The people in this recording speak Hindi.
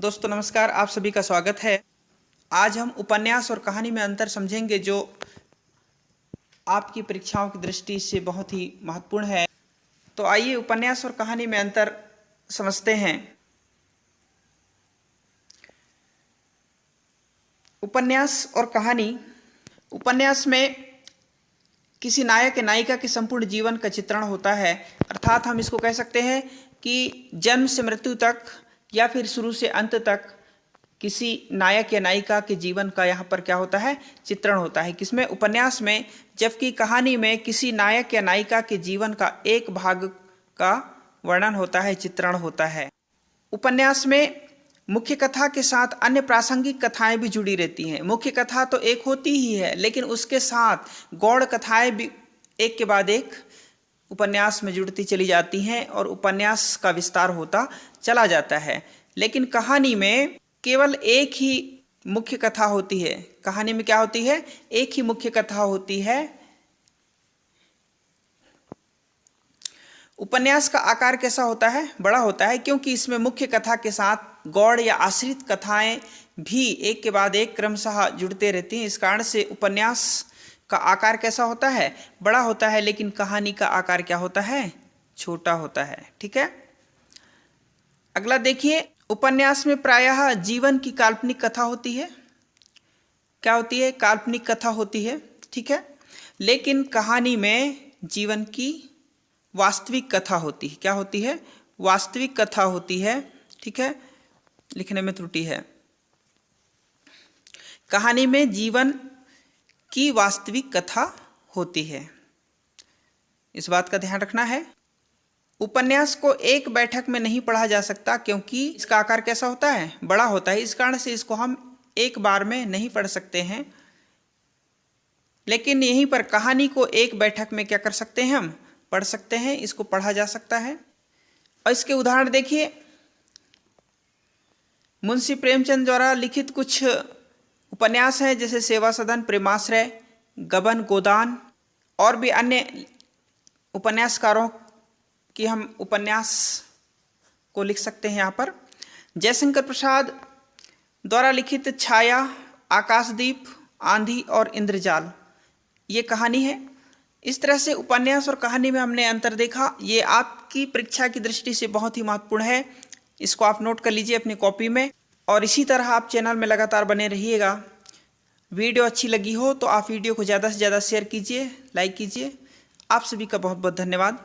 दोस्तों नमस्कार, आप सभी का स्वागत है। आज हम उपन्यास और कहानी में अंतर समझेंगे जो आपकी परीक्षाओं की दृष्टि से बहुत ही महत्वपूर्ण है। तो आइए उपन्यास और कहानी में अंतर समझते हैं। उपन्यास और कहानी। उपन्यास में किसी नायक या नायिका के संपूर्ण जीवन का चित्रण होता है, अर्थात हम इसको कह सकते हैं कि जन्म से मृत्यु तक या फिर शुरू से अंत तक किसी नायक या नायिका के जीवन का यहाँ पर क्या होता है, चित्रण होता है। किसमें? उपन्यास में। जबकि कहानी में किसी नायक या नायिका के जीवन का एक भाग का वर्णन होता है, चित्रण होता है। उपन्यास में मुख्य कथा के साथ अन्य प्रासंगिक कथाएं भी जुड़ी रहती हैं। मुख्य कथा तो एक होती ही है, लेकिन उसके साथ गौड़ कथाएं भी एक के बाद एक उपन्यास में जुड़ती चली जाती हैं और उपन्यास का विस्तार होता चला जाता है। लेकिन कहानी में केवल एक ही मुख्य कथा होती है। कहानी में क्या होती है? एक ही मुख्य कथा होती है। उपन्यास का आकार कैसा होता है? बड़ा होता है, क्योंकि इसमें मुख्य कथा के साथ गौड़ या आश्रित कथाएं भी एक के बाद एक क्रमशः जुड़ते रहती हैं। इस कारण से उपन्यास का आकार कैसा होता है? बड़ा होता है, लेकिन कहानी का आकार क्या होता है? छोटा होता है। ठीक है, अगला देखिए। उपन्यास में प्रायः जीवन की काल्पनिक कथा होती है। क्या होती है? काल्पनिक कथा होती है। ठीक है, लेकिन कहानी में जीवन की वास्तविक कथा होती है। क्या होती है? वास्तविक कथा होती है। ठीक है, लिखने में त्रुटि है। कहानी में जीवन की वास्तविक कथा होती है, इस बात का ध्यान रखना है। उपन्यास को एक बैठक में नहीं पढ़ा जा सकता, क्योंकि इसका आकार कैसा होता है? बड़ा होता है। इस कारण से इसको हम एक बार में नहीं पढ़ सकते हैं। लेकिन यहीं पर कहानी को एक बैठक में क्या कर सकते हैं? हम पढ़ सकते हैं, इसको पढ़ा जा सकता है। और इसके उदाहरण देखिए। मुंशी प्रेमचंद द्वारा लिखित कुछ उपन्यास हैं, जैसे सेवा सदन, प्रेमाश्रय, गबन गोदान, और भी अन्य उपन्यासकारों कि हम उपन्यास को लिख सकते हैं। यहाँ पर जयशंकर प्रसाद द्वारा लिखित छाया, आकाशदीप, आंधी और इंद्रजाल, ये कहानी है। इस तरह से उपन्यास और कहानी में हमने अंतर देखा। ये आपकी परीक्षा की दृष्टि से बहुत ही महत्वपूर्ण है। इसको आप नोट कर लीजिए अपनी कॉपी में, और इसी तरह आप चैनल में लगातार बने रहिएगा। वीडियो अच्छी लगी हो तो आप वीडियो को ज़्यादा से ज़्यादा शेयर कीजिए, लाइक कीजिए। आप सभी का बहुत बहुत धन्यवाद।